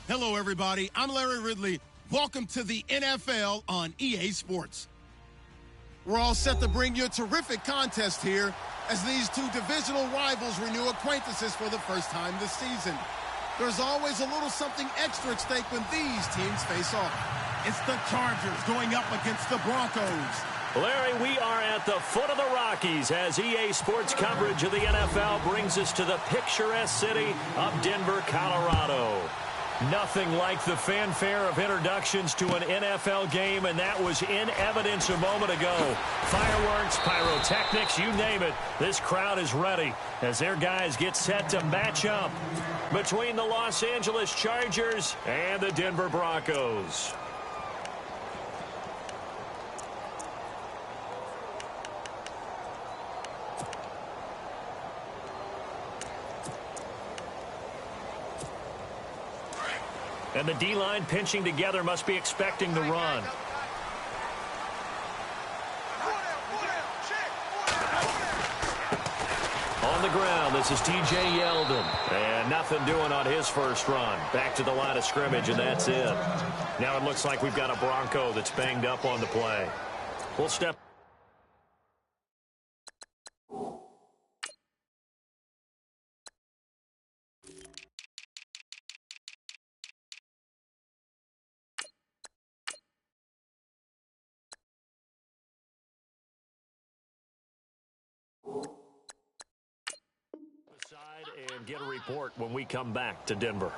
Hello, everybody. I'm Larry Ridley. Welcome to the NFL on EA Sports. We're all set to bring you a terrific contest here as these two divisional rivals renew acquaintances for the first time this season. There's always a little something extra at stake when these teams face off. It's the Chargers going up against the Broncos. Larry, we are at the foot of the Rockies as EA Sports coverage of the NFL brings us to the picturesque city of Denver, Colorado. Nothing like the fanfare of introductions to an NFL game, and that was in evidence a moment ago. Fireworks, pyrotechnics, you name it. This crowd is ready as their guys get set to match up between the Los Angeles Chargers and the Denver Broncos. And the D-line pinching together must be expecting the run. On the ground, this is T.J. Yeldon. And nothing doing on his first run. Back to the line of scrimmage, and that's it. Now it looks like we've got a Bronco that's banged up on the play. We'll step. And get a report when we come back to Denver.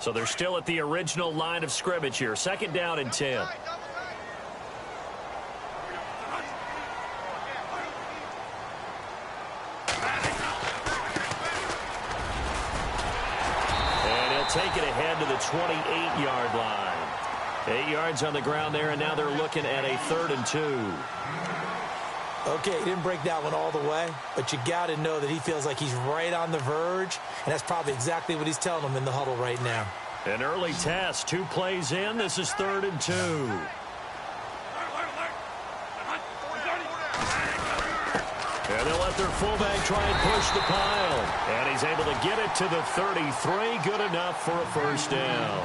So they're still at the original line of scrimmage here. 2nd down and 10. Take it ahead to the 28-yard line. 8 yards on the ground there, and now they're looking at a 3rd and 2. Okay, he didn't break that one all the way, but you got to know that he feels like he's right on the verge, and that's probably exactly what he's telling them in the huddle right now. An early test, 2 plays in. This is 3rd and 2. And they'll let their fullback try and push the pile. And he's able to get it to the 33. Good enough for a first down.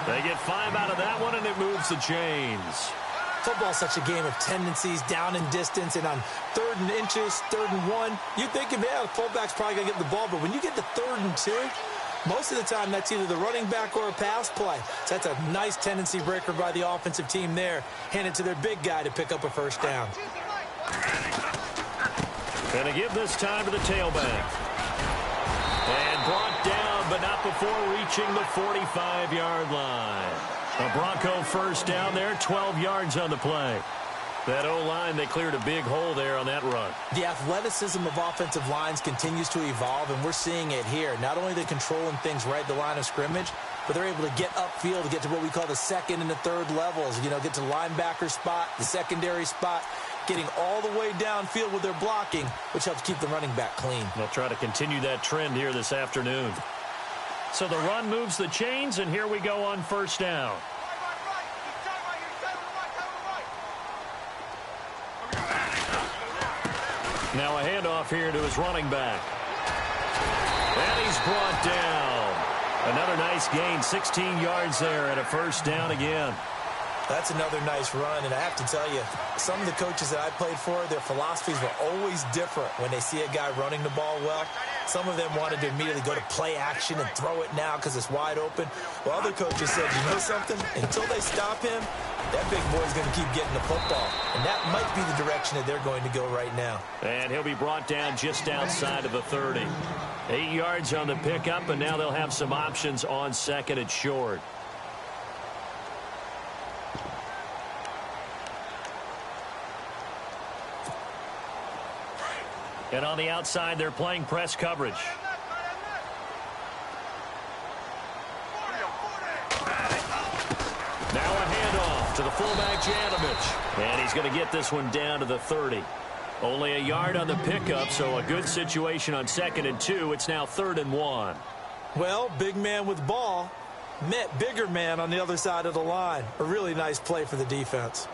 They get 5 out of that one, and it moves the chains. Football's such a game of tendencies, down and distance, and on 3rd and inches, 3rd and 1, you're thinking, man, the fullback's probably going to get the ball. But when you get to 3rd and 2, most of the time that's either the running back or a pass play. So that's a nice tendency breaker by the offensive team there. Hand it to their big guy to pick up a first down. Going to give this time to the tailback. And brought down, but not before reaching the 45-yard line. A Bronco first down there, 12 yards on the play. That O-line, they cleared a big hole there on that run. The athleticism of offensive lines continues to evolve, and we're seeing it here. Not only are they controlling things right at the line of scrimmage, but they're able to get upfield to get to what we call the 2nd and the 3rd levels. You know, get to the linebacker spot, the secondary spot, getting all the way downfield with their blocking, which helps keep the running back clean. They'll try to continue that trend here this afternoon. So the run moves the chains, and here we go on first down. Now a handoff here to his running back. And he's brought down. Another nice gain, 16 yards there, and a first down again. That's another nice run, and I have to tell you, some of the coaches that I played for, their philosophies were always different when they see a guy running the ball well. Some of them wanted to immediately go to play action and throw it now because it's wide open. Well, other coaches said, you know something? Until they stop him, that big boy's going to keep getting the football. And that might be the direction that they're going to go right now. And he'll be brought down just outside of the 30. 8 yards on the pickup, and now they'll have some options on 2nd and short. And on the outside, they're playing press coverage. Now a handoff to the fullback, Janovich. And he's going to get this one down to the 30. Only a yard on the pickup, so a good situation on 2nd and 2. It's now 3rd and 1. Well, big man with ball met bigger man on the other side of the line. A really nice play for the defense.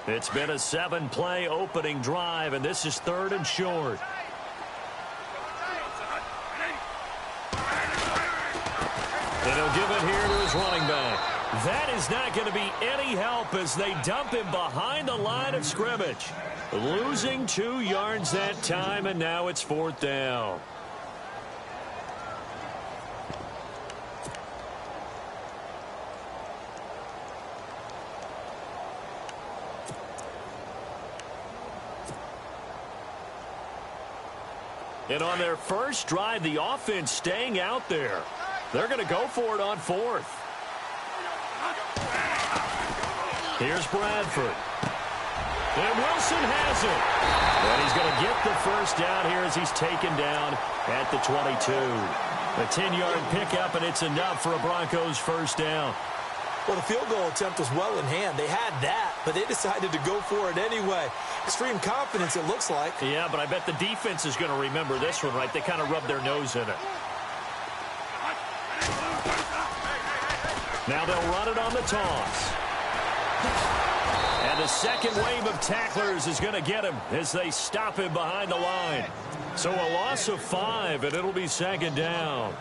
It's been a 7-play opening drive, and this is 3rd and short. And he'll give it here to his running back. That is not going to be any help as they dump him behind the line of scrimmage. Losing 2 yards that time, and now it's 4th down. And on their first drive, the offense staying out there. They're going to go for it on 4th. Here's Bradford. And Wilson has it. And he's going to get the first down here as he's taken down at the 22. A 10-yard pickup, and it's enough for a Broncos first down. Well, the field goal attempt was well in hand. They had that, but they decided to go for it anyway. Extreme confidence, it looks like. Yeah, but I bet the defense is going to remember this one, right? They kind of rubbed their nose in it. Now they'll run it on the toss. And the second wave of tacklers is going to get him as they stop him behind the line. So a loss of 5, and it'll be 2nd down.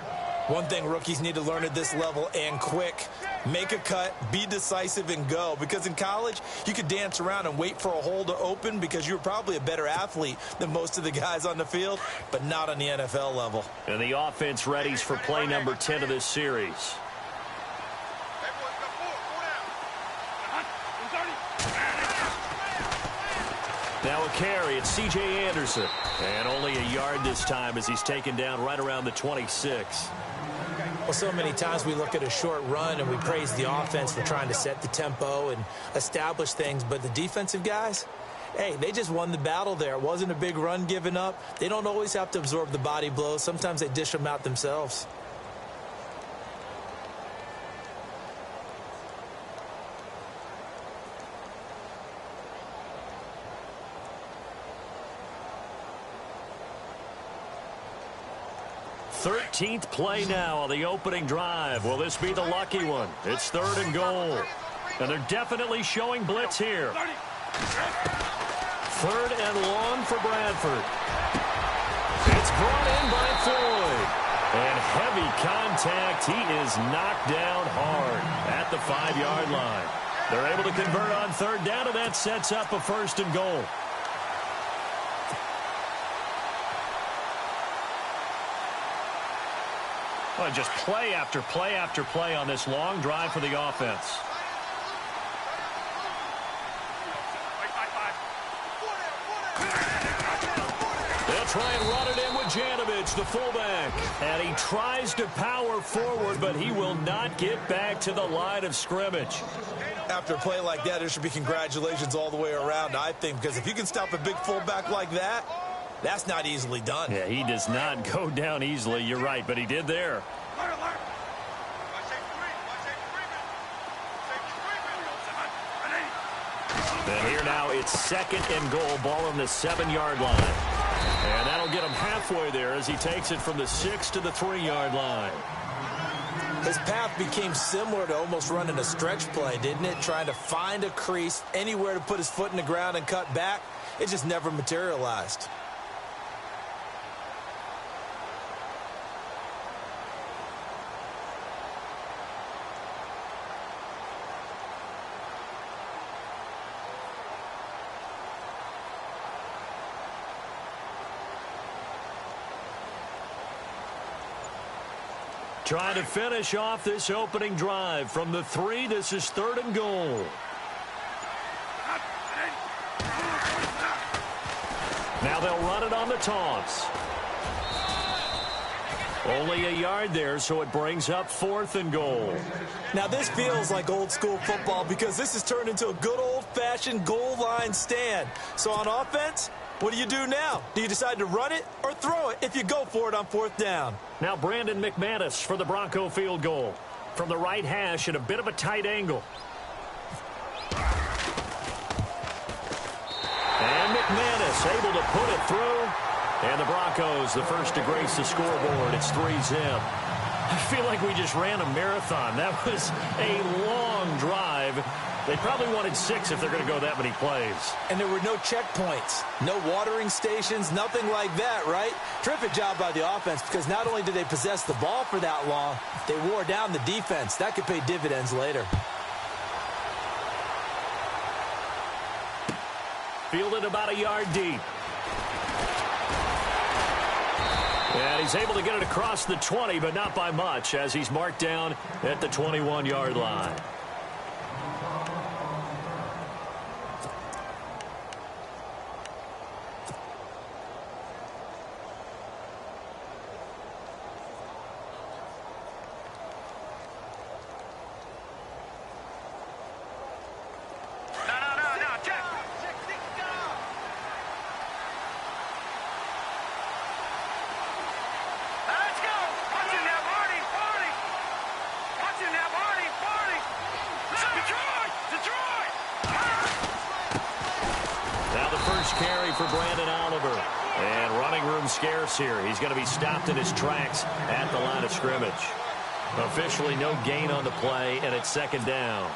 One thing rookies need to learn at this level, and quick: make a cut, be decisive, and go. Because in college, you could dance around and wait for a hole to open because you're probably a better athlete than most of the guys on the field, but not on the NFL level. And the offense readies for play number 10 of this series. Now a carry, it's C.J. Anderson. And only a yard this time as he's taken down right around the 26. Well, so many times we look at a short run and we praise the offense for trying to set the tempo and establish things. But the defensive guys, hey, they just won the battle there. It wasn't a big run given up. They don't always have to absorb the body blows. Sometimes they dish them out themselves. Thirteenth play now on the opening drive. Will this be the lucky one? It's 3rd and goal. And they're definitely showing blitz here. 3rd and long for Bradford. It's brought in by Floyd. And heavy contact. He is knocked down hard at the 5-yard line. They're able to convert on 3rd down, and that sets up a 1st and goal. Well, just play after play after play on this long drive for the offense. They'll try and run it in with Janovich, the fullback. And he tries to power forward, but he will not get back to the line of scrimmage. After a play like that, there should be congratulations all the way around, I think, because if you can stop a big fullback like that, that's not easily done. Yeah, he does not go down easily. You're right, but he did there. And here now it's 2nd and goal, ball on the 7-yard line. And that'll get him halfway there as he takes it from the 6 to the 3-yard line. His path became similar to almost running a stretch play, didn't it? Trying to find a crease, anywhere to put his foot in the ground and cut back. It just never materialized. Trying to finish off this opening drive from the 3. This is 3rd and goal. Now they'll run it on the toss. Only a yard there, so it brings up 4th and goal. Now this feels like old school football because this has turned into a good old-fashioned goal line stand. So on offense, what do you do now? Do you decide to run it or throw it if you go for it on 4th down? Now Brandon McManus for the Bronco field goal. From the right hash at a bit of a tight angle. And McManus able to put it through. And the Broncos, the first to grace the scoreboard. It's 3-zip. I feel like we just ran a marathon. That was a long drive. They probably wanted 6 if they're going to go that many plays. And there were no checkpoints, no watering stations, nothing like that, right? Terrific job by the offense because not only did they possess the ball for that long, they wore down the defense. That could pay dividends later. Fielded about a yard deep. And he's able to get it across the 20, but not by much, as he's marked down at the 21-yard line. Carry for Brandon Oliver. And running room scarce here. He's going to be stopped in his tracks at the line of scrimmage. Officially no gain on the play, and it's second down.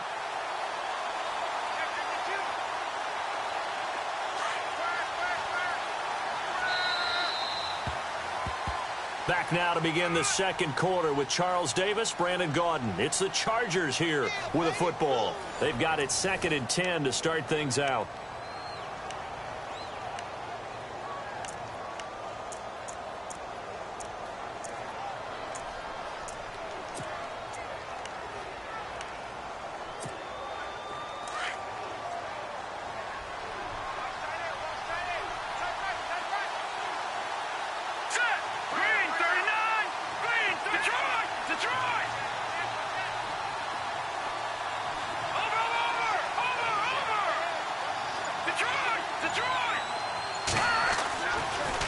Back now to begin the second quarter with Charles Davis, Brandon Gaudin. It's the Chargers here with a football. They've got it 2nd and 10 to start things out.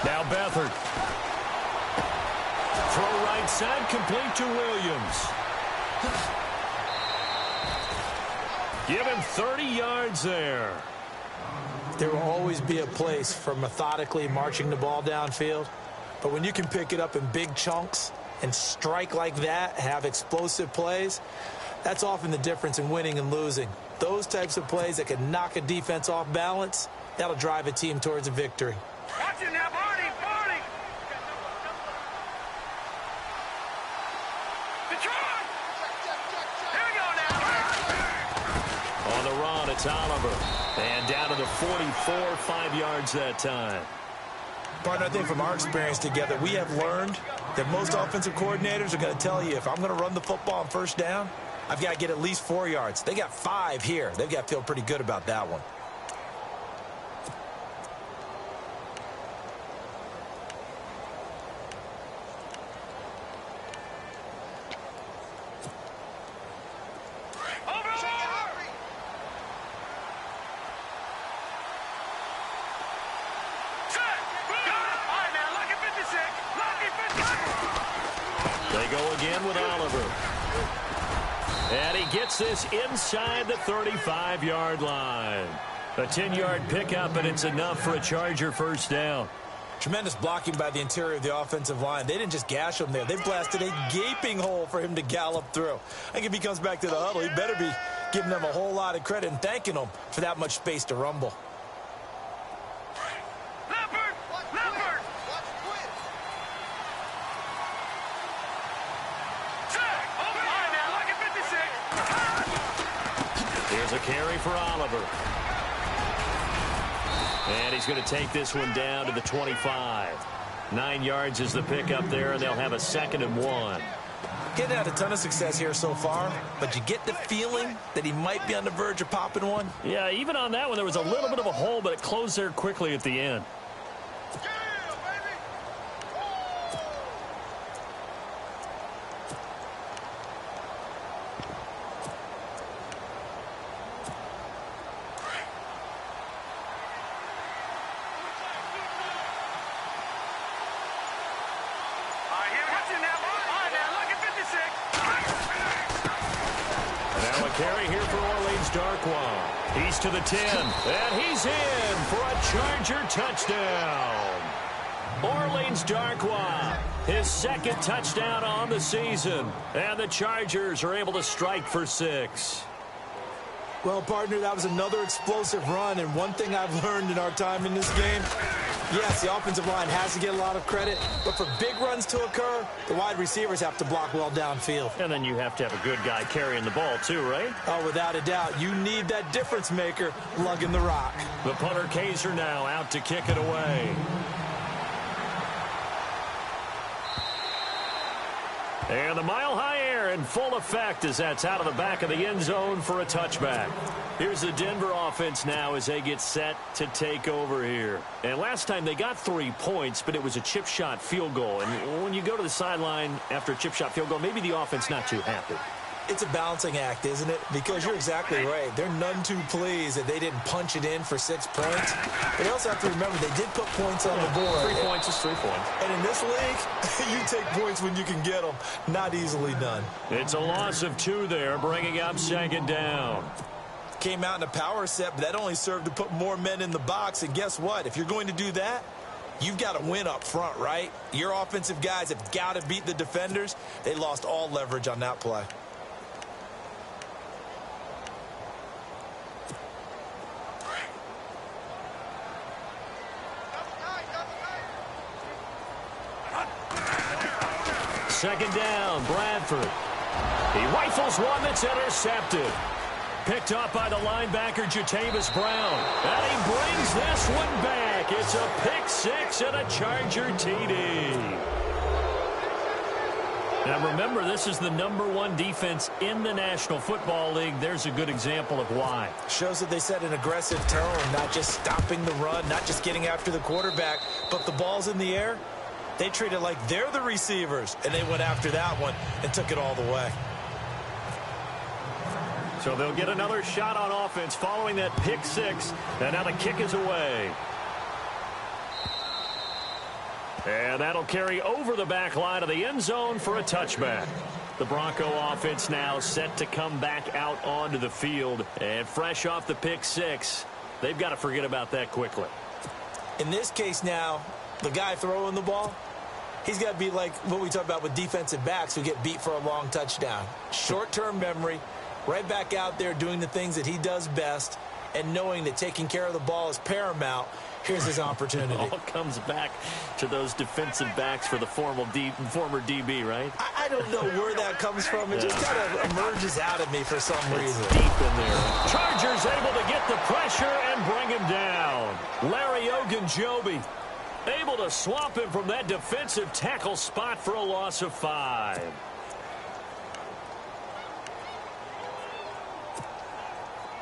Now Beathard. Throw right side, complete to Williams. Give him 30 yards there. There will always be a place for methodically marching the ball downfield. But when you can pick it up in big chunks and strike like that, have explosive plays, that's often the difference in winning and losing. Those types of plays that can knock a defense off balance, that'll drive a team towards a victory. Watch it now, Barney! Detroit! Here we go now! On the run, it's Oliver. And down to the 44, 5 yards that time. Partner, I think from our experience together, we have learned that most offensive coordinators are going to tell you, if I'm going to run the football on first down, I've got to get at least 4 yards. They got 5 here. They've got to feel pretty good about that one. With Oliver. And he gets this inside the 35-yard line. A 10-yard pickup, and it's enough for a Charger first down. Tremendous blocking by the interior of the offensive line. They didn't just gash him there. They blasted a gaping hole for him to gallop through. I think if he comes back to the huddle, he better be giving them a whole lot of credit and thanking them for that much space to rumble. Here's a carry for Oliver. And he's going to take this one down to the 25. 9 yards is the pickup there, and they'll have a 2nd and 1. Getting had a ton of success here so far, but you get the feeling that he might be on the verge of popping one. Yeah, even on that one, there was a little bit of a hole, but it closed there quickly at the end. Carry here for Orleans Darkwa. He's to the 10, and he's in for a Charger touchdown. finds Darkwa. His second touchdown on the season. And the Chargers are able to strike for 6. Well, partner, that was another explosive run, and one thing I've learned in our time in this game, yes, the offensive line has to get a lot of credit, but for big runs to occur, the wide receivers have to block well downfield. And then you have to have a good guy carrying the ball too, right? Oh, without a doubt. You need that difference maker lugging the rock. The punter Kaiser now out to kick it away. And the mile-high air in full effect as that's out of the back of the end zone for a touchback. Here's the Denver offense now as they get set to take over here. And last time they got 3 points, but it was a chip shot field goal. And when you go to the sideline after a chip shot field goal, maybe the offense not too happy. It's a balancing act, isn't it? Because you're exactly right. They're none too pleased that they didn't punch it in for 6 points. But you also have to remember they did put points on the board. 3 points is 3 points. And in this league, you take points when you can get them. Not easily done. It's a loss of 2 there, bringing up second down. Came out in a power set, but that only served to put more men in the box. And guess what? If you're going to do that, you've got to win up front, right? Your offensive guys have got to beat the defenders. They lost all leverage on that play. Second down, Bradford. He rifles one that's intercepted. Picked up by the linebacker, Jatavis Brown. And he brings this one back. It's a pick 6 and a Charger TD. Now remember, this is the #1 defense in the National Football League. There's a good example of why. Shows that they set an aggressive tone, not just stopping the run, not just getting after the quarterback, but the ball's in the air. They treat it like they're the receivers, and they went after that one and took it all the way. So they'll get another shot on offense following that pick 6, and now the kick is away. And that'll carry over the back line of the end zone for a touchback. The Bronco offense now set to come back out onto the field, and fresh off the pick 6, they've got to forget about that quickly. In this case now, the guy throwing the ball, he's got to be like what we talk about with defensive backs who get beat for a long touchdown. Short-term memory, right back out there doing the things that he does best, and knowing that taking care of the ball is paramount. Here's his opportunity. It all comes back to those defensive backs for the former DB, right? I don't know where that comes from. It just kind of emerges out of me for some reason. Deep in there. Chargers able to get the pressure and bring him down. Larry Ogunjobi able to swamp him from that defensive tackle spot for a loss of 5.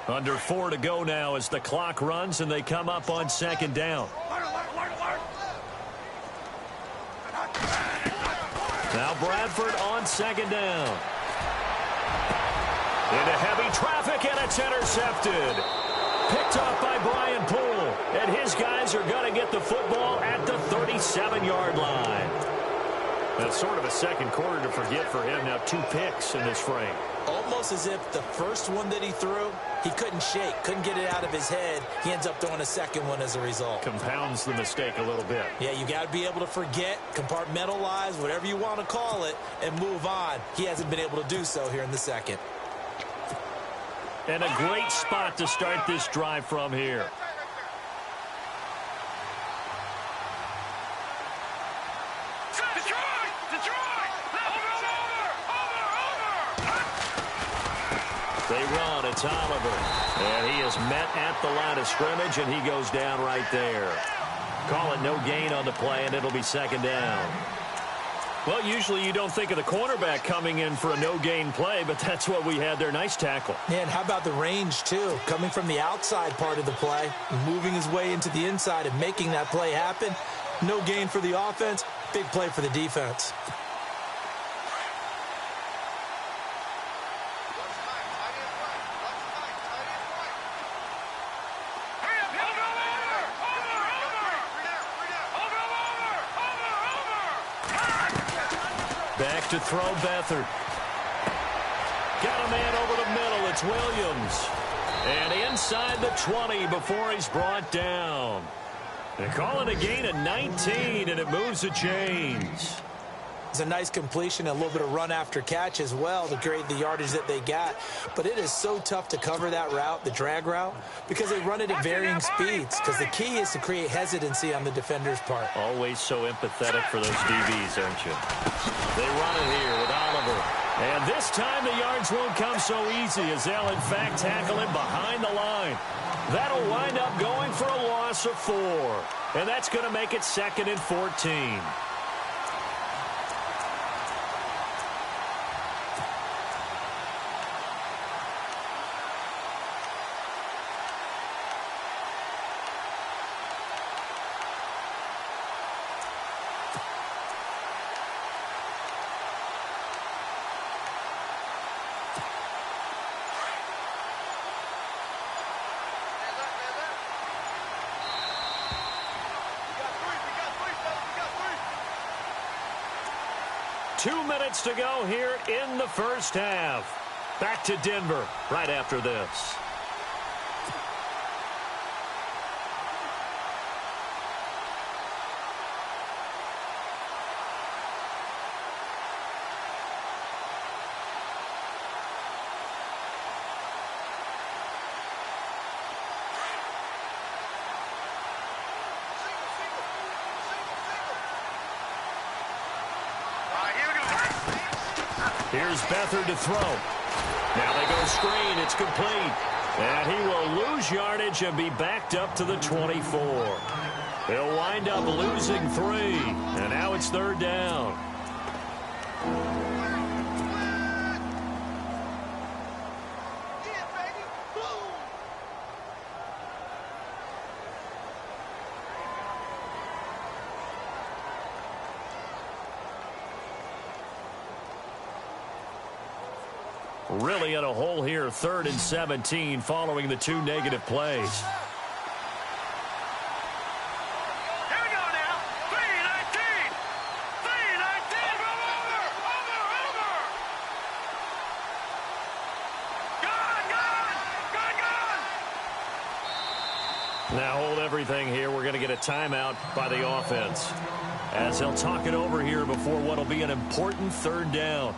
Under 4 to go now as the clock runs and they come up on second down. Now Bradford on second down. Into heavy traffic, and it's intercepted. Picked off by Brian Poole. And his guys are going to get the football at the 37-yard line. That's sort of a second quarter to forget for him. Now 2 picks in this frame. Almost as if the first one that he threw, he couldn't shake, couldn't get it out of his head. He ends up throwing a second one as a result. Compounds the mistake a little bit. Yeah, you got to be able to forget, compartmentalize, whatever you want to call it, and move on. He hasn't been able to do so here in the second. And a great spot to start this drive from here. They run, it's Oliver. And he is met at the line of scrimmage, and he goes down right there. Call it no gain on the play, and it'll be second down. Well, usually you don't think of the cornerback coming in for a no-gain play, but that's what we had there. Nice tackle. Yeah, and how about the range, too? Coming from the outside part of the play, moving his way into the inside and making that play happen. No gain for the offense, big play for the defense. Back to throw Beathard. Got a man over the middle. It's Williams. And inside the 20 before he's brought down. They call it a gain of 19, and it moves the chains. It's a nice completion, a little bit of run after catch as well to create the yardage that they got. But it is so tough to cover that route, the drag route, because they run it at varying speeds. Because the key is to create hesitancy on the defender's part. Always so empathetic for those DBs, aren't you? They run it here with Oliver. And this time the yards won't come so easy as they'll, in fact, tackle him behind the line. That'll wind up going for a loss of 4. And that's going to make it 2nd and 14. Two minutes to go here in the first half. Back to Denver right after this. Here's Beathard to throw. Now they go screen. It's complete. And he will lose yardage and be backed up to the 24. He'll wind up losing 3. And now it's 3rd down. Really in a hole here, 3rd and 17 following the 2 negative plays. Here we go now. 3-19. 3-19. Over. Gone. Now hold everything here. We're going to get a timeout by the offense as they'll talk it over here before what will be an important 3rd down.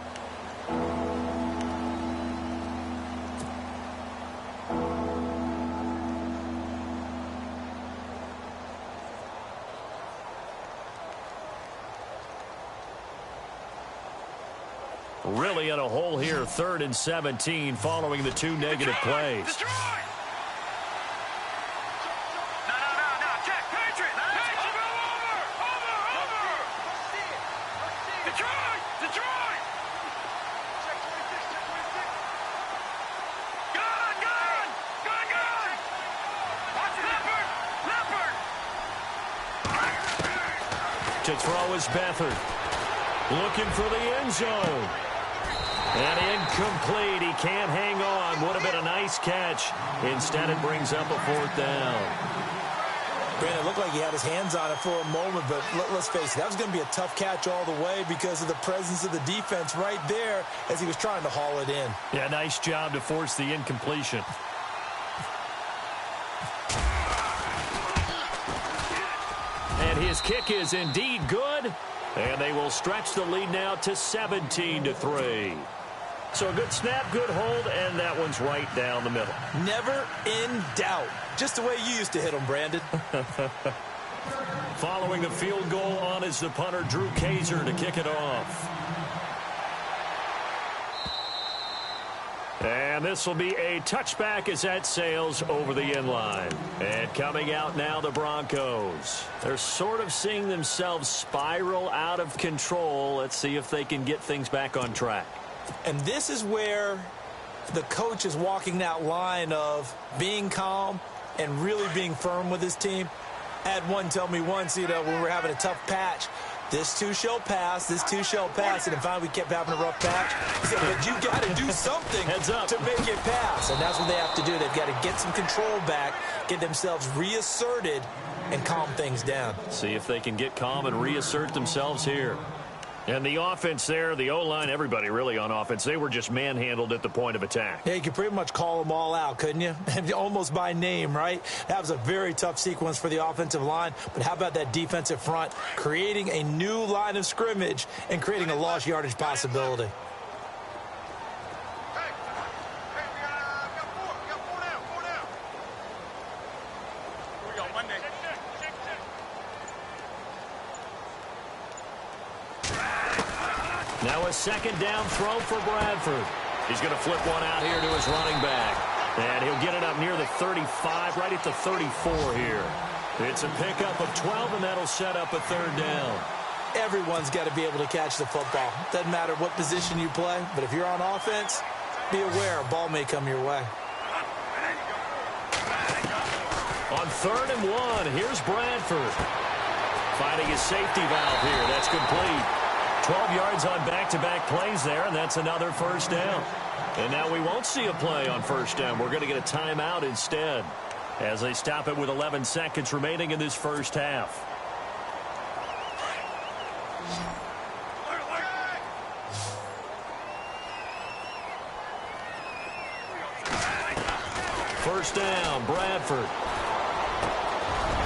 Really in a hole here, 3rd and 17 following the 2 negative plays. Destroy. No. Check. Patriot. Over. Detroit. Gone. Watch it. Leopard. To throw is Beathard. Looking for the end zone. And incomplete. He can't hang on. Would have been a nice catch. Instead, it brings up a 4th down. Brandon, it looked like he had his hands on it for a moment, but let's face it, that was going to be a tough catch all the way because of the presence of the defense right there as he was trying to haul it in. Yeah, nice job to force the incompletion. And his kick is indeed good. And they will stretch the lead now to 17-3. So a good snap, good hold, and that one's right down the middle. Never in doubt. Just the way you used to hit them, Brandon. Following the field goal on is the punter, Drew Kaiser, to kick it off. And this will be a touchback as that sails over the end line. And coming out now, the Broncos. They're sort of seeing themselves spiral out of control. Let's see if they can get things back on track. And this is where the coach is walking that line of being calm and really being firm with his team. I had one tell me once, when we were having a tough patch, this too shall pass, and then finally we kept having a rough patch. He said, but you got to do something to make it pass. And that's what they have to do. They've got to get some control back, get themselves reasserted, and calm things down. See if they can get calm and reassert themselves here. And the offense there, the O-line, everybody really on offense, they were just manhandled at the point of attack. Yeah, you could pretty much call them all out, couldn't you? Almost by name, right? That was a very tough sequence for the offensive line. But how about that defensive front creating a new line of scrimmage and creating a lost yardage possibility? Now a second down throw for Bradford. He's going to flip one out here to his running back. And he'll get it up near the 35, right at the 34 here. It's a pickup of 12, and that'll set up a third down. Everyone's got to be able to catch the football. Doesn't matter what position you play, but if you're on offense, be aware a ball may come your way. On 3rd and 1, here's Bradford. Finding his safety valve here. That's complete. 12 yards on back-to-back plays there, and that's another first down. And now we won't see a play on first down. We're going to get a timeout instead as they stop it with 11 seconds remaining in this first half. First down, Bradford.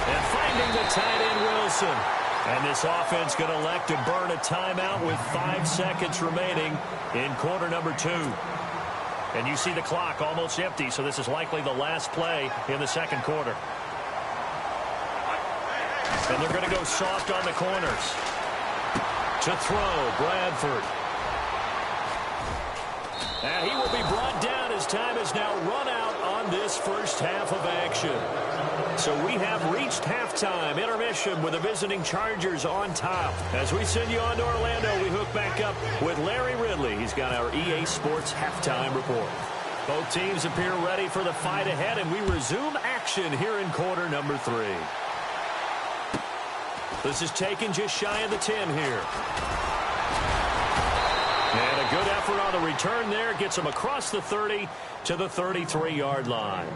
And finding the tight end, Wilson. And this offense going to elect to burn a timeout with 5 seconds remaining in quarter number 2. And you see the clock almost empty, so this is likely the last play in the second quarter. And they're going to go soft on the corners. To throw, Bradford. And he will be brought down as time has now run out on this first half of action. So we have reached halftime, intermission with the visiting Chargers on top. As we send you on to Orlando, we hook back up with Larry Ridley. He's got our EA Sports halftime report. Both teams appear ready for the fight ahead, and we resume action here in quarter number 3. This is taken just shy of the 10 here. And a good effort on the return there. Gets them across the 30 to the 33-yard line.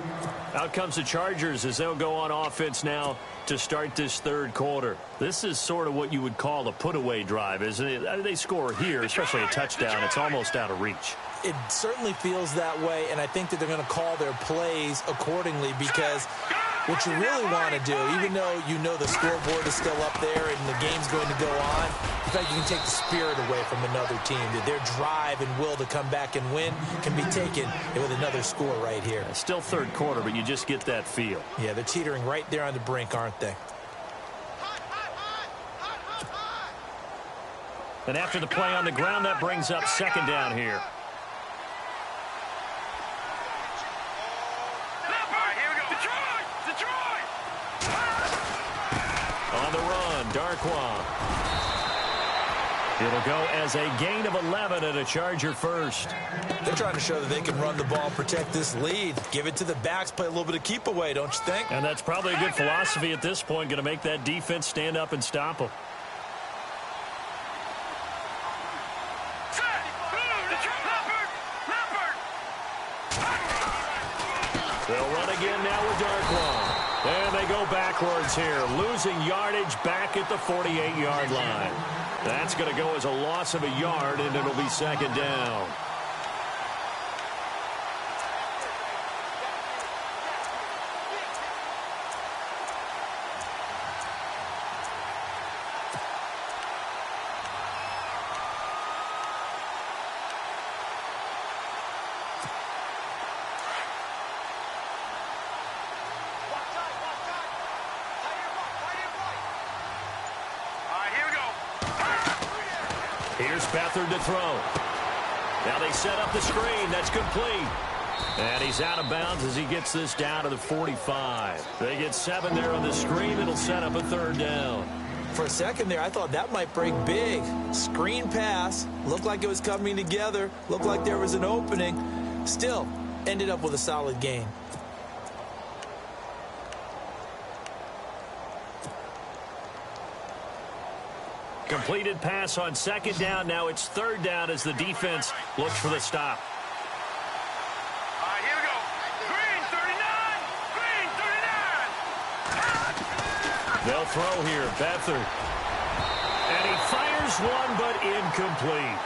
Out comes the Chargers as they'll go on offense now to start this third quarter. This is sort of what you would call a put-away drive, isn't it? They score here, especially a touchdown. It's almost out of reach. It certainly feels that way, and I think that they're going to call their plays accordingly because what you really want to do, even though you know the scoreboard is still up there and the game's going to go on, in fact, you can take the spirit away from another team. That their drive and will to come back and win can be taken with another score right here. It's still third quarter, but you just get that feel. Yeah, they're teetering right there on the brink, aren't they? And after the play on the ground, that brings up second down here. On the run, Darkwa. It'll go as a gain of 11 and a Charger first. They're trying to show that they can run the ball, protect this lead. Give it to the backs, play a little bit of keep away, don't you think? And that's probably a good philosophy at this point, going to make that defense stand up and stop them. They'll run again now with Darkwa. And they go backwards here, losing yardage back at the 48-yard line. That's going to go as a loss of a yard, and it'll be second down. Here's Beathard to throw. Now they set up the screen. That's complete. And he's out of bounds as he gets this down to the 45. They get 7 there on the screen. It'll set up a third down. For a second there, I thought that might break big. Screen pass. Looked like it was coming together. Looked like there was an opening. Still, ended up with a solid gain. Completed pass on second down. Now it's third down as the defense looks for the stop. Here we go. Green 39. Green 39. They'll throw here. Beathard. And he fires Here's one, but incomplete.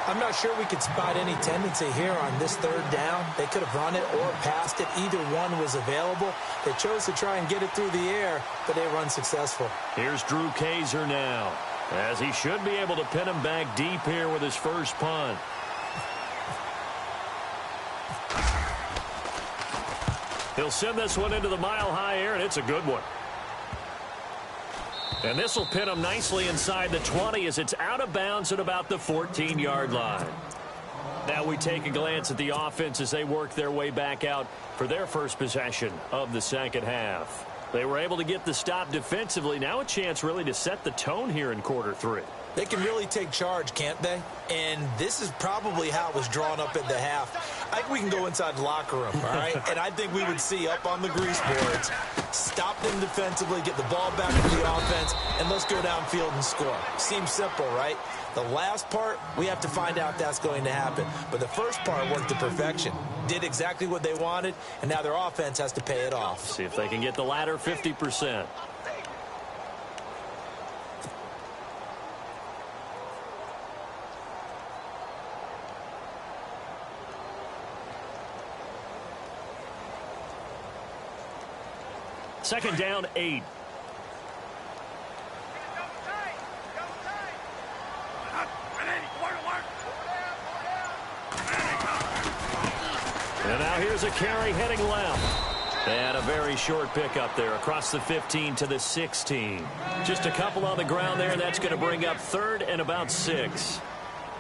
I'm not sure we could spot any tendency here on this third down. They could have run it or passed it. Either one was available. They chose to try and get it through the air, but they were unsuccessful. Here's Drew Kaiser now, as he should be able to pin him back deep here with his first punt. He'll send this one into the mile-high air, and it's a good one. And this will pin him nicely inside the 20 as it's out of bounds at about the 14-yard line. Now we take a glance at the offense as they work their way back out for their first possession of the second half. They were able to get the stop defensively. Now a chance really to set the tone here in quarter three. They can really take charge, can't they? And this is probably how it was drawn up at the half. I think we can go inside the locker room, all right? And I think we would see up on the grease boards, stop them defensively, get the ball back to the offense, and let's go downfield and score. Seems simple, right? The last part, we have to find out if that's going to happen. But the first part worked to perfection. Did exactly what they wanted, and now their offense has to pay it off. See if they can get the latter 50%. Second down, 8. And now here's a carry heading left. And a very short pickup there across the 15 to the 16. Just a couple on the ground there, and that's going to bring up third and about 6.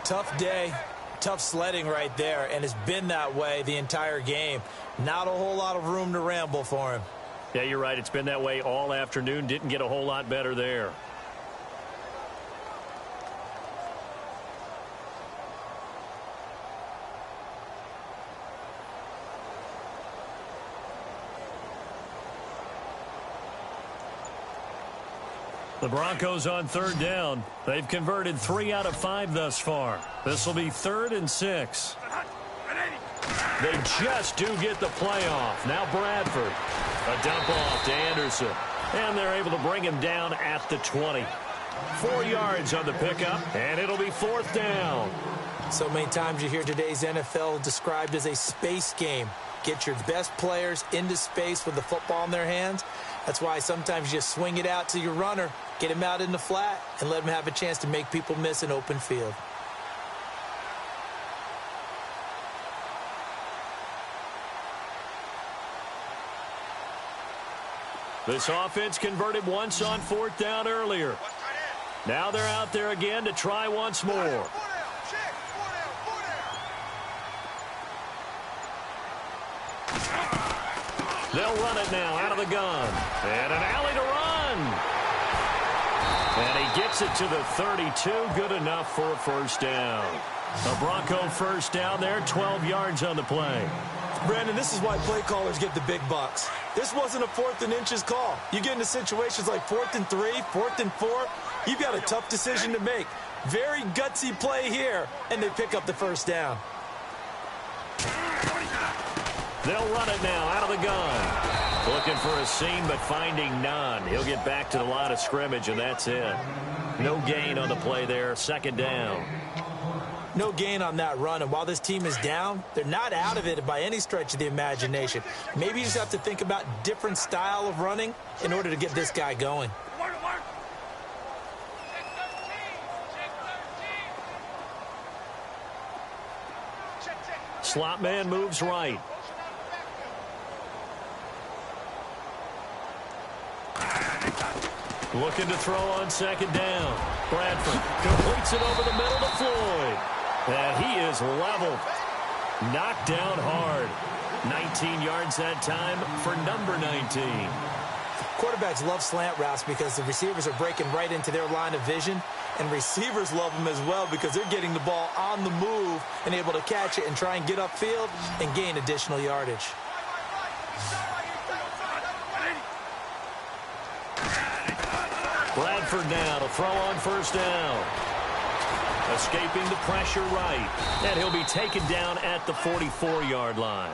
Tough day, tough sledding right there, and it's been that way the entire game. Not a whole lot of room to ramble for him. Yeah, you're right. It's been that way all afternoon. Didn't get a whole lot better there. The Broncos on third down. They've converted 3 out of 5 thus far. This will be 3rd and 6. They just do get the playoff. Now Bradford. A dump off to Anderson. And they're able to bring him down at the 20. 4 yards on the pickup, and it'll be 4th down. So many times you hear today's NFL described as a space game. Get your best players into space with the football in their hands. That's why sometimes you swing it out to your runner, get him out in the flat, and let him have a chance to make people miss an open field. This offense converted once on 4th down earlier. Now they're out there again to try once more. They'll run it now out of the gun. And an alley to run. And he gets it to the 32. Good enough for a first down. A Bronco first down there, 12 yards on the play. Brandon, this is why play callers get the big bucks. This wasn't a 4th and inches call. You get into situations like 4th and 3, 4th and 4. You've got a tough decision to make. Very gutsy play here, and they pick up the first down. They'll run it now out of the gun. Looking for a seam, but finding none. He'll get back to the line of scrimmage, and that's it. No gain on the play there. 2nd down. No gain on that run, and while this team is down, they're not out of it by any stretch of the imagination. Maybe you just have to think about different style of running in order to get this guy going. Slot man moves right. Looking to throw on 2nd down. Bradford completes it over the middle to Floyd. And he is leveled. Knocked down hard. 19 yards that time for number 19. Quarterbacks love slant routes because the receivers are breaking right into their line of vision. And receivers love them as well because they're getting the ball on the move and able to catch it and try and get upfield and gain additional yardage. Bradford now to throw on 1st down. Escaping the pressure right. And he'll be taken down at the 44-yard line.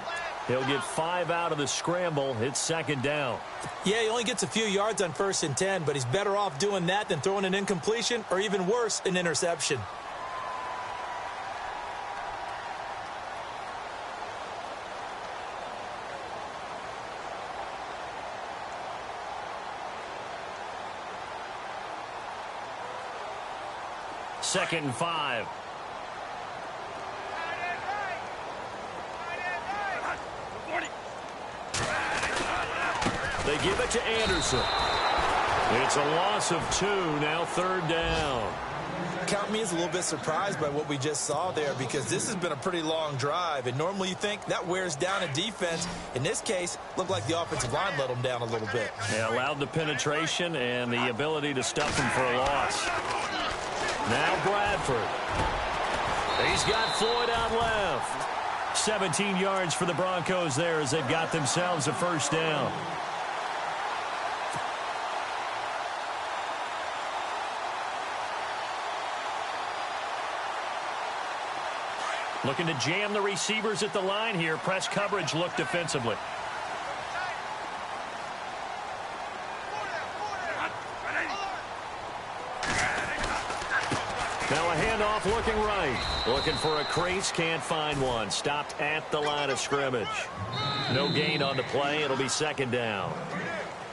He'll get 5 out of the scramble. It's second down. Yeah, he only gets a few yards on 1st and 10, but he's better off doing that than throwing an incompletion or even worse, an interception. Second and 5. They give it to Anderson. It's a loss of 2, now 3rd down. Count me as a little bit surprised by what we just saw there, because this has been a pretty long drive, and normally you think that wears down a defense. In this case, looked like the offensive line let them down a little bit. They allowed the penetration and the ability to stuff them for a loss. Now Bradford. He's got Floyd out left. 17 yards for the Broncos there as they've got themselves a first down. Looking to jam the receivers at the line here. Press coverage look defensively. Now a handoff looking right. Looking for a crease, can't find one. Stopped at the line of scrimmage. No gain on the play. It'll be second down.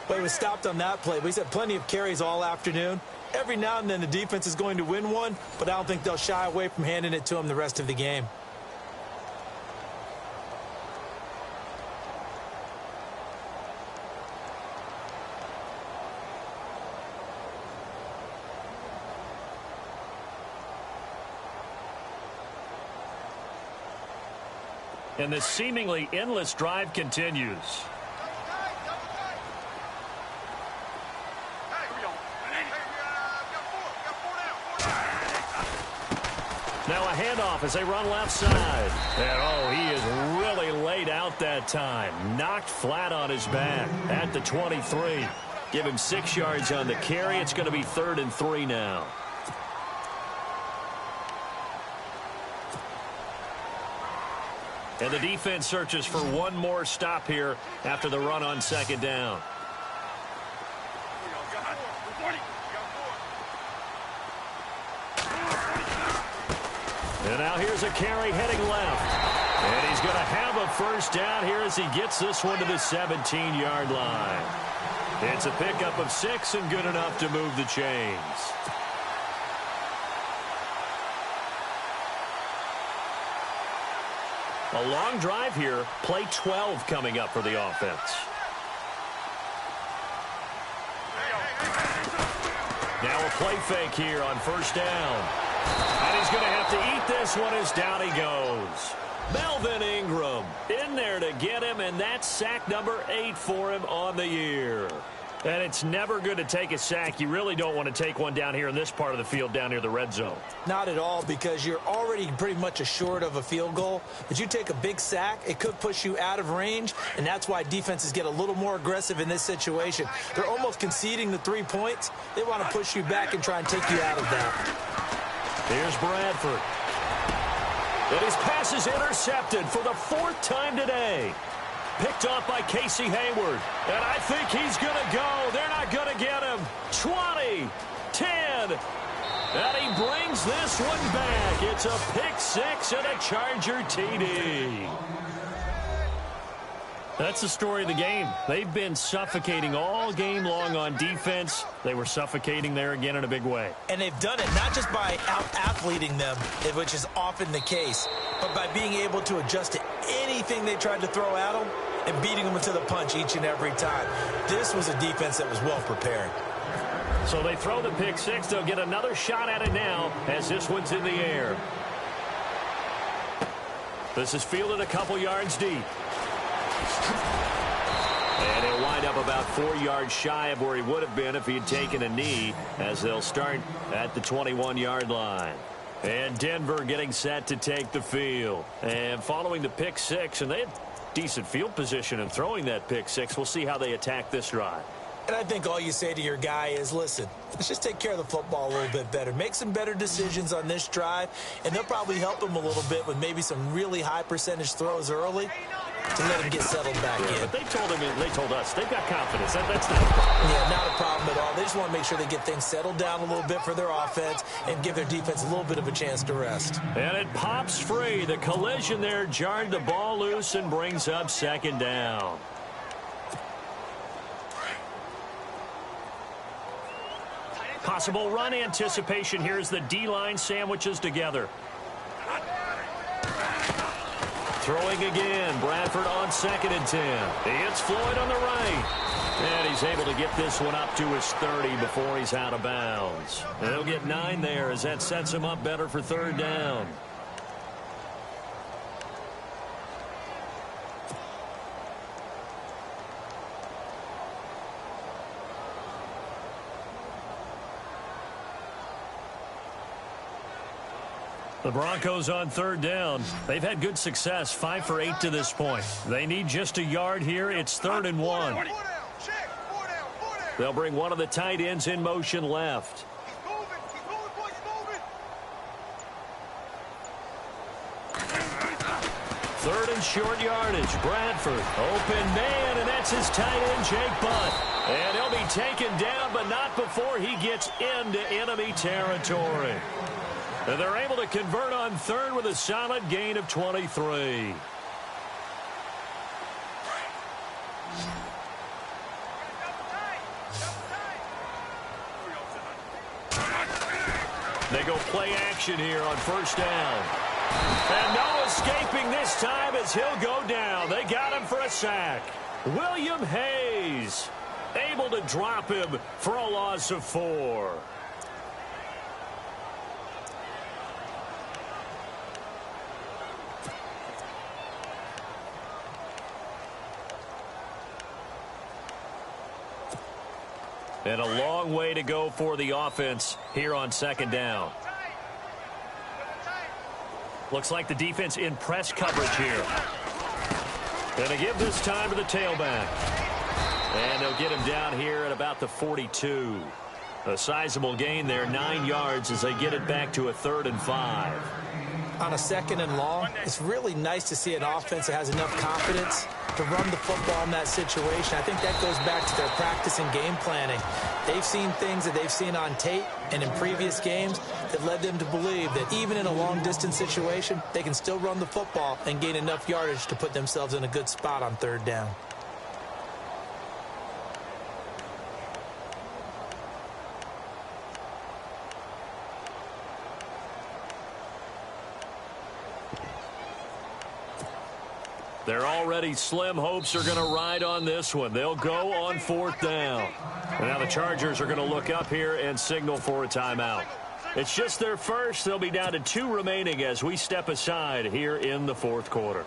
Well, he was stopped on that play. He's had plenty of carries all afternoon. Every now and then the defense is going to win one, but I don't think they'll shy away from handing it to him the rest of the game. And this seemingly endless drive continues. Now a handoff as they run left side. And, he is really laid out that time. Knocked flat on his back at the 23. Give him 6 yards on the carry. It's going to be 3rd and 3 now. And the defense searches for one more stop here after the run on second down. And now here's a carry heading left. And he's going to have a first down here as he gets this one to the 17-yard line. It's a pickup of 6 and good enough to move the chains. A long drive here. Play 12 coming up for the offense. Now a play fake here on first down. And he's going to have to eat this one as down he goes. Melvin Ingram in there to get him, and that's sack number 8 for him on the year. And it's never good to take a sack. You really don't want to take one down here in this part of the field down near the red zone. Not at all, because you're already pretty much assured of a field goal. But you take a big sack, it could push you out of range, and that's why defenses get a little more aggressive in this situation. They're almost conceding the 3 points. They want to push you back and try and take you out of that. Here's Bradford. And his pass is intercepted for the 4th time today. Picked off by Casey Hayward. And I think he's going to go. They're not going to get him. 20, 10. And he brings this one back. It's a pick 6 and a Charger TD. That's the story of the game. They've been suffocating all game long on defense. They were suffocating there again in a big way. And they've done it not just by out-athleting them, which is often the case, but by being able to adjust to anything they tried to throw at them and beating them into the punch each and every time. This was a defense that was well prepared. So they throw the pick 6. They'll get another shot at it now as this one's in the air. This is fielded a couple yards deep. And he'll wind up about 4 yards shy of where he would have been if he had taken a knee, as they'll start at the 21-yard line. And Denver getting set to take the field. And following the pick 6, and they had decent field position in throwing that pick 6. We'll see how they attack this drive. And I think all you say to your guy is, listen, let's just take care of the football a little bit better. Make some better decisions on this drive, and they'll probably help him a little bit with maybe some really high percentage throws early. to let him get settled back in. But they told us they've got confidence. That's not a problem. Yeah, not a problem at all. They just want to make sure they get things settled down a little bit for their offense and give their defense a little bit of a chance to rest. And it pops free. The collision there jarred the ball loose and brings up second down. Possible run anticipation here as the D-line sandwiches together. Throwing again. Bradford on 2nd and 10. It's Floyd on the right. And he's able to get this one up to his 30 before he's out of bounds. And he'll get 9 there as that sets him up better for 3rd down. The Broncos on 3rd down. They've had good success, 5 for 8 to this point. They need just a yard here. It's 3rd and 1. They'll bring one of the tight ends in motion left. Third and short yardage. Bradford, open man, and that's his tight end, Jake Butt. And he'll be taken down, but not before he gets into enemy territory. And they're able to convert on 3rd with a solid gain of 23. They go play action here on 1st down. And no escaping this time as he'll go down. They got him for a sack. William Hayes able to drop him for a loss of 4. And a long way to go for the offense here on 2nd down. Looks like the defense in press coverage here. Going to give this time to the tailback. And they'll get him down here at about the 42. A sizable gain there, 9 yards as they get it back to a 3rd and 5. On a 2nd and long, it's really nice to see an offense that has enough confidence to run the football in that situation. I think that goes back to their practice and game planning. They've seen things that they've seen on tape and in previous games that led them to believe that even in a long-distance situation, they can still run the football and gain enough yardage to put themselves in a good spot on 3rd down. Their already slim hopes are going to ride on this one. They'll go on 4th down. And now the Chargers are going to look up here and signal for a timeout. It's just their first. They'll be down to 2 remaining as we step aside here in the 4th quarter.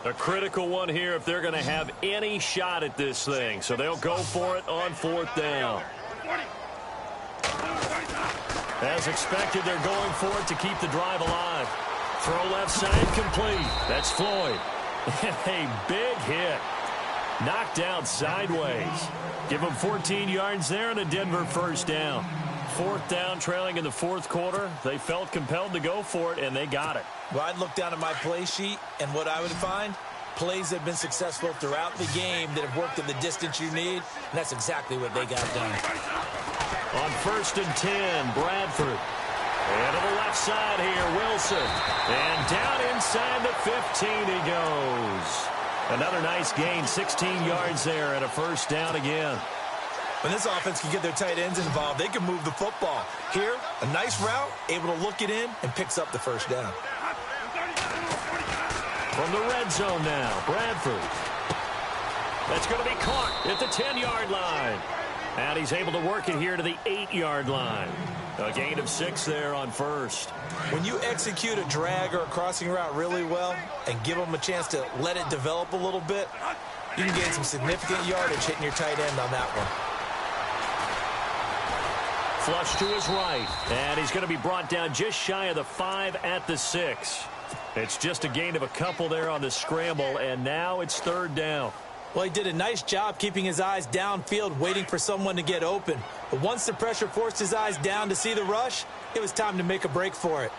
A critical one here if they're going to have any shot at this thing. So they'll go for it on 4th down. As expected, they're going for it to keep the drive alive. Throw left side complete. That's Floyd. A big hit. Knocked down sideways. Give them 14 yards there and a Denver 1st down. 4th down, trailing in the 4th quarter. They felt compelled to go for it, and they got it. Well, I'd look down at my play sheet, and what I would find, plays that have been successful throughout the game that have worked in the distance you need, and that's exactly what they got done. On 1st and 10, Bradford. And to the left side here, Wilson. And down inside the 15 he goes. Another nice gain, 16 yards there, and a 1st down again. When this offense can get their tight ends involved, they can move the football. Here, a nice route, able to look it in, and picks up the 1st down. From the red zone now, Bradford. That's going to be caught at the 10-yard line. And he's able to work it here to the 8-yard line. A gain of 6 there on 1st. When you execute a drag or a crossing route really well and give them a chance to let it develop a little bit, you can gain some significant yardage hitting your tight end on that one. flush to his right. And he's going to be brought down just shy of the 5 at the 6. It's just a gain of a couple there on the scramble, and now it's 3rd down. Well, he did a nice job keeping his eyes downfield, waiting for someone to get open. But once the pressure forced his eyes down to see the rush, it was time to make a break for it.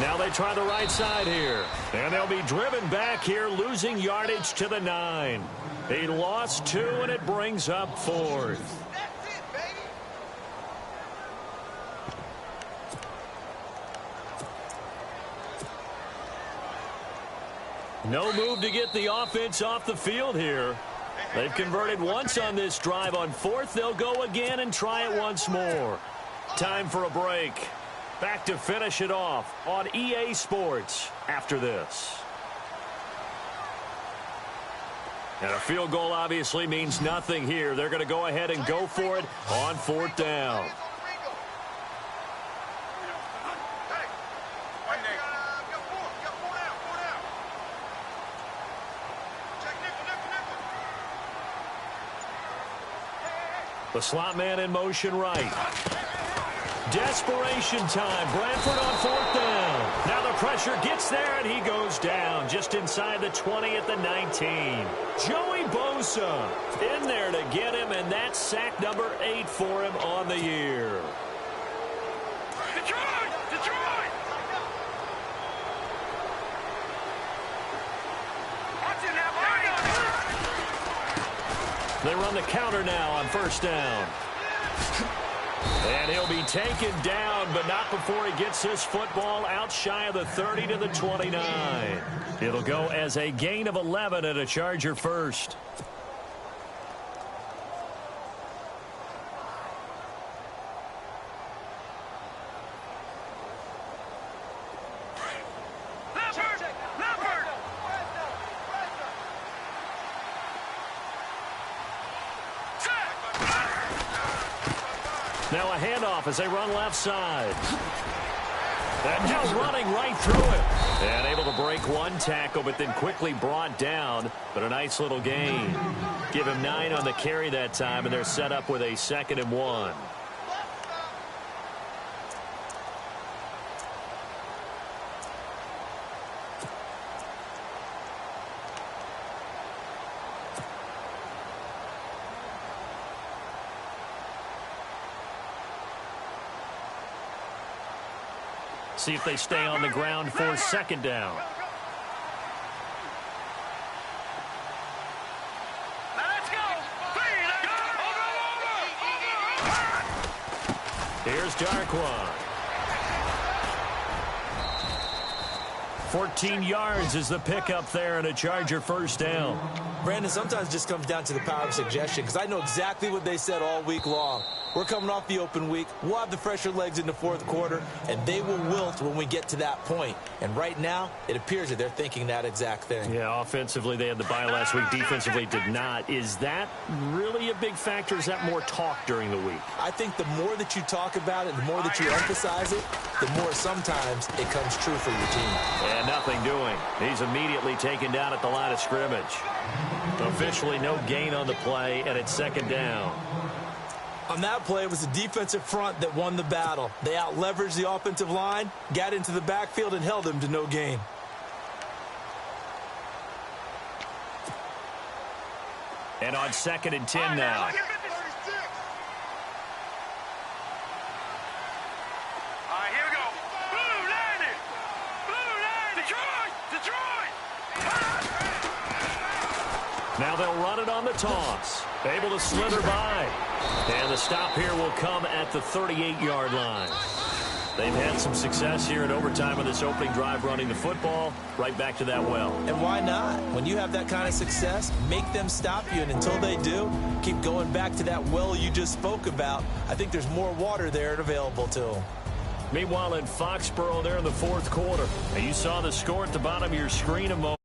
Now they try the right side here. And they'll be driven back here, losing yardage to the 9. He lost 2, and it brings up 4th. No move to get the offense off the field here. They've converted once on this drive. On 4th, they'll go again and try it once more. Time for a break. Back to finish it off on EA Sports after this. And a field goal obviously means nothing here. They're going to go ahead and go for it on 4th down. The slot man in motion right. Desperation time. Bradford on 4th down. Now the pressure gets there, and he goes down just inside the 20 at the 19. Joey Bosa in there to get him, and that's sack number 8 for him on the year. Detroit! Detroit! Watch it now, They run the counter now on 1st down. And he'll be taken down, but not before he gets his football out shy of the 30 to the 29. It'll go as a gain of 11 and a Charger first. Now a handoff as they run left side. And now running right through it. And able to break one tackle, but then quickly brought down. But a nice little gain. Give him 9 on the carry that time, and they're set up with a 2nd and 1. See if they stay on the ground for 2nd down. Let's go! Here's Darquan. 14 yards is the pickup there, and a Charger 1st down. Brandon, sometimes it just comes down to the power of suggestion, because I know exactly what they said all week long. We're coming off the open week. We'll have the fresher legs in the 4th quarter, and they will wilt when we get to that point. And right now, it appears that they're thinking that exact thing. Yeah, offensively, they had the bye last week. Defensively, did not. Is that really a big factor? Is that more talk during the week? I think the more that you talk about it, the more that you emphasize it, the more sometimes it comes true for your team. And nothing doing. He's immediately taken down at the line of scrimmage. Officially no gain on the play, and it's 2nd down. On that play, it was the defensive front that won the battle. They out-leveraged the offensive line, got into the backfield, and held them to no gain. And on 2nd and 10 now. All right, here we go. Blue landed! Blue landed! Detroit! Now they'll run it on the toss. Able to slither by. And the stop here will come at the 38-yard line. They've had some success here in overtime on this opening drive running the football. Right back to that well. And why not? When you have that kind of success, make them stop you. And until they do, keep going back to that well you just spoke about. I think there's more water there and available to them. Meanwhile, in Foxborough, there in the 4th quarter. And you saw the score at the bottom of your screen a moment.